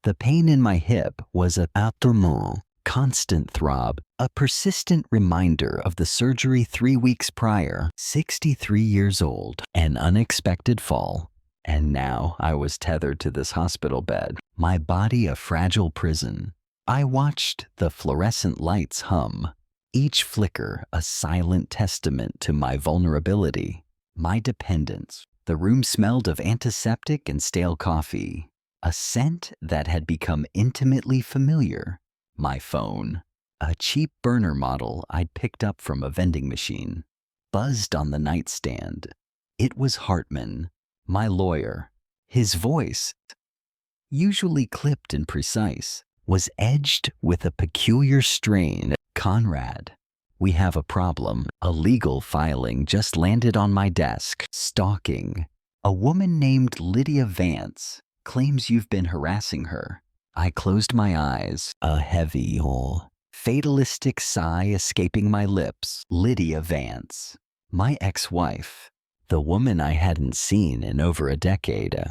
The pain in my hip was a abdominal, constant throb, a persistent reminder of the surgery 3 weeks prior, 63 years old, an unexpected fall. And now I was tethered to this hospital bed, my body a fragile prison. I watched the fluorescent lights hum, each flicker a silent testament to my vulnerability, my dependence. The room smelled of antiseptic and stale coffee, a scent that had become intimately familiar. My phone, a cheap burner model I'd picked up from a vending machine, buzzed on the nightstand. It was Hartman, my lawyer. His voice, usually clipped and precise, was edged with a peculiar strain. Conrad, we have a problem. A legal filing just landed on my desk. Stalking. A woman named Lydia Vance claims you've been harassing her. I closed my eyes, a heavy, fatalistic sigh escaping my lips. Lydia Vance, my ex-wife, the woman I hadn't seen in over a decade.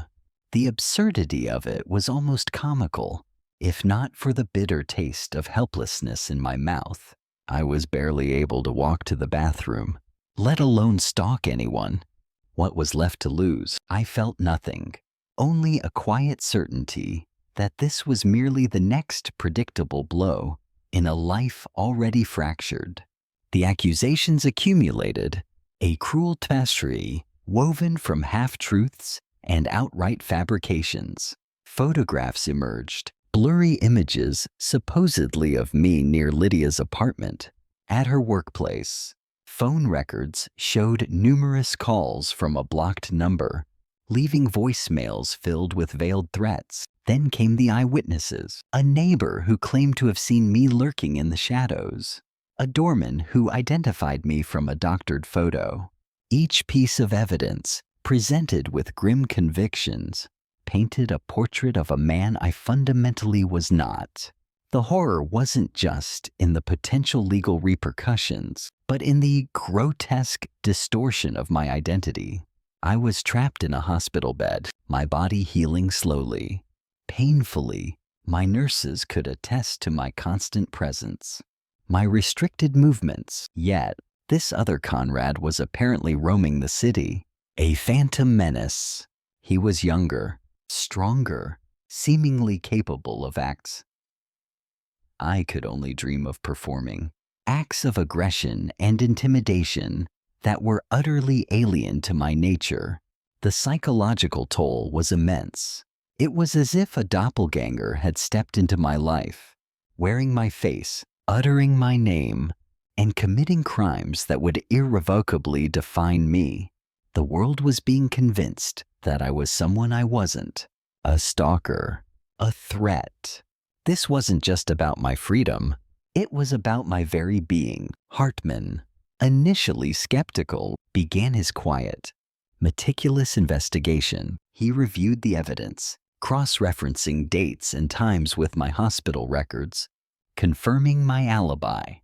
The absurdity of it was almost comical, if not for the bitter taste of helplessness in my mouth. I was barely able to walk to the bathroom, let alone stalk anyone. What was left to lose? I felt nothing, only a quiet certainty that this was merely the next predictable blow in a life already fractured. The accusations accumulated, a cruel tapestry woven from half-truths and outright fabrications. Photographs emerged, blurry images supposedly of me near Lydia's apartment, at her workplace. Phone records showed numerous calls from a blocked number, leaving voicemails filled with veiled threats. Then came the eyewitnesses, a neighbor who claimed to have seen me lurking in the shadows, a doorman who identified me from a doctored photo. Each piece of evidence, presented with grim convictions, painted a portrait of a man I fundamentally was not. The horror wasn't just in the potential legal repercussions, but in the grotesque distortion of my identity. I was trapped in a hospital bed, my body healing slowly. Painfully, my nurses could attest to my constant presence, my restricted movements. Yet, this other Conrad was apparently roaming the city, a phantom menace. He was younger, stronger, seemingly capable of acts I could only dream of performing, acts of aggression and intimidation that were utterly alien to my nature. The psychological toll was immense. It was as if a doppelganger had stepped into my life, wearing my face, uttering my name, and committing crimes that would irrevocably define me. The world was being convinced that I was someone I wasn't, a stalker, a threat. This wasn't just about my freedom, it was about my very being. Hartman, initially skeptical, began his quiet, meticulous investigation. He reviewed the evidence, cross-referencing dates and times with my hospital records, confirming my alibi.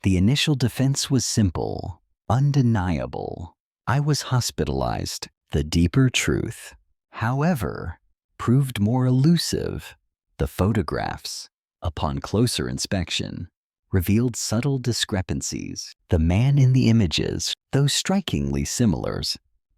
The initial defense was simple, undeniable. I was hospitalized. The deeper truth, however, proved more elusive. The photographs, upon closer inspection, revealed subtle discrepancies. The man in the images, though strikingly similar,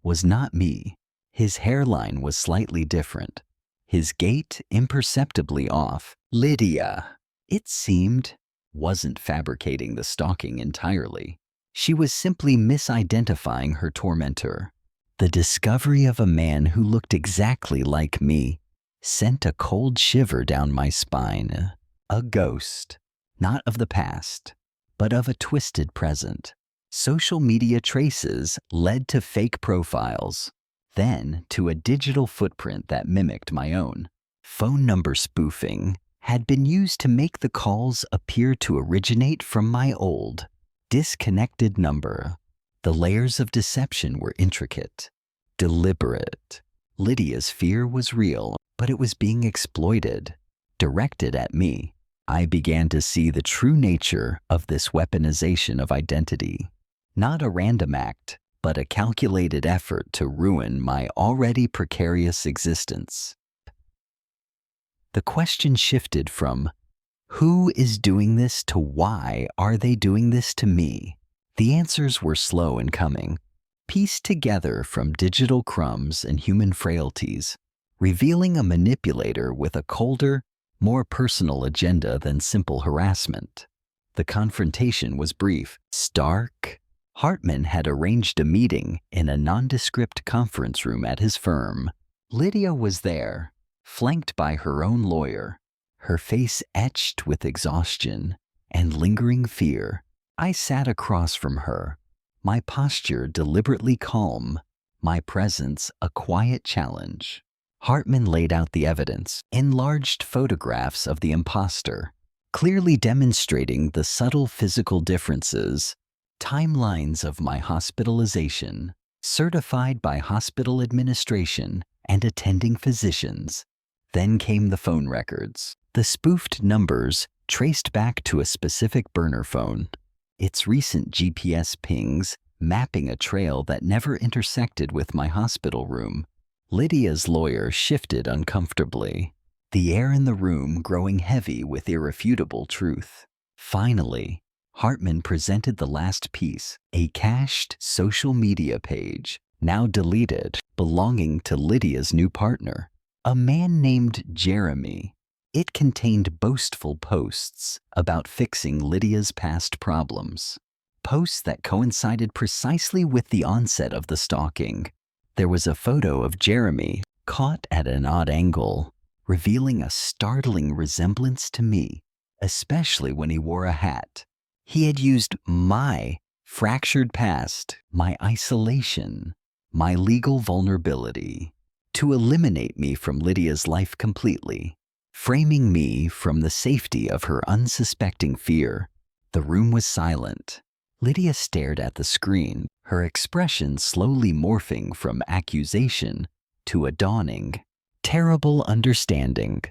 was not me. His hairline was slightly different, his gait imperceptibly off. Lydia, it seemed, wasn't fabricating the stalking entirely. She was simply misidentifying her tormentor. The discovery of a man who looked exactly like me sent a cold shiver down my spine. A ghost, not of the past, but of a twisted present. Social media traces led to fake profiles, then to a digital footprint that mimicked my own. Phone number spoofing had been used to make the calls appear to originate from my old, disconnected number. The layers of deception were intricate, deliberate. Lydia's fear was real, but it was being exploited, directed at me. I began to see the true nature of this weaponization of identity. Not a random act, but a calculated effort to ruin my already precarious existence. The question shifted from, who is doing this, to why are they doing this to me? The answers were slow in coming, pieced together from digital crumbs and human frailties, revealing a manipulator with a colder, more personal agenda than simple harassment. The confrontation was brief, stark. Hartman had arranged a meeting in a nondescript conference room at his firm. Lydia was there, flanked by her own lawyer, her face etched with exhaustion and lingering fear. I sat across from her, my posture deliberately calm, my presence a quiet challenge. Hartman laid out the evidence, enlarged photographs of the imposter, clearly demonstrating the subtle physical differences, timelines of my hospitalization, certified by hospital administration and attending physicians. Then came the phone records, the spoofed numbers traced back to a specific burner phone, its recent GPS pings mapping a trail that never intersected with my hospital room. Lydia's lawyer shifted uncomfortably, the air in the room growing heavy with irrefutable truth. Finally, Hartman presented the last piece, a cached social media page, now deleted, belonging to Lydia's new partner, a man named Jeremy. It contained boastful posts about fixing Lydia's past problems, posts that coincided precisely with the onset of the stalking. There was a photo of Jeremy caught at an odd angle, revealing a startling resemblance to me, especially when he wore a hat. He had used my fractured past, my isolation, my legal vulnerability, to eliminate me from Lydia's life completely, framing me from the safety of her unsuspecting fear. The room was silent. Lydia stared at the screen, her expression slowly morphing from accusation to a dawning, terrible understanding.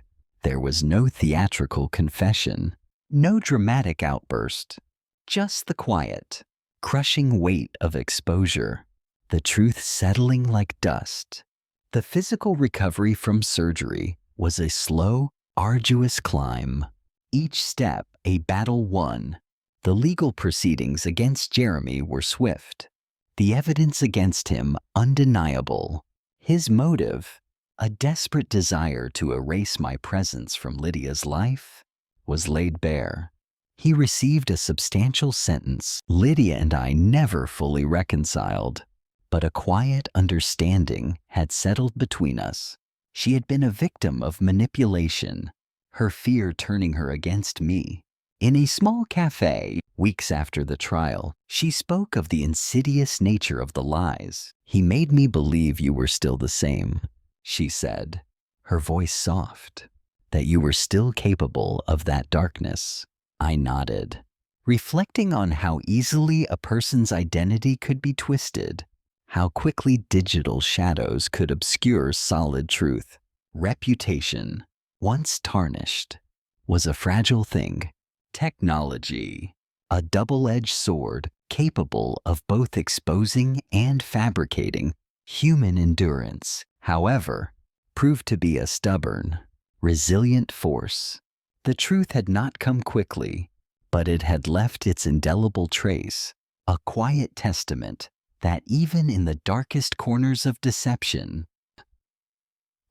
There was no theatrical confession, no dramatic outburst, just the quiet, crushing weight of exposure, the truth settling like dust. The physical recovery from surgery was a slow, arduous climb, each step a battle won. The legal proceedings against Jeremy were swift, the evidence against him undeniable. His motive, a desperate desire to erase my presence from Lydia's life, was laid bare. He received a substantial sentence. Lydia and I never fully reconciled, but a quiet understanding had settled between us. She had been a victim of manipulation, her fear turning her against me. In a small cafe, weeks after the trial, she spoke of the insidious nature of the lies. "He made me believe you were still the same," she said, her voice soft, "that you were still capable of that darkness." I nodded, reflecting on how easily a person's identity could be twisted, how quickly digital shadows could obscure solid truth. Reputation, once tarnished, was a fragile thing. Technology, a double-edged sword capable of both exposing and fabricating. Human endurance, however, proved to be a stubborn, resilient force. The truth had not come quickly, but it had left its indelible trace, a quiet testament that even in the darkest corners of deception,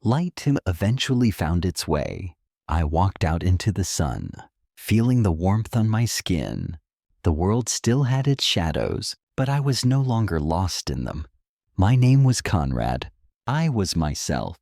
light eventually found its way. I walked out into the sun, feeling the warmth on my skin. The world still had its shadows, but I was no longer lost in them. My name was Conrad. I was myself,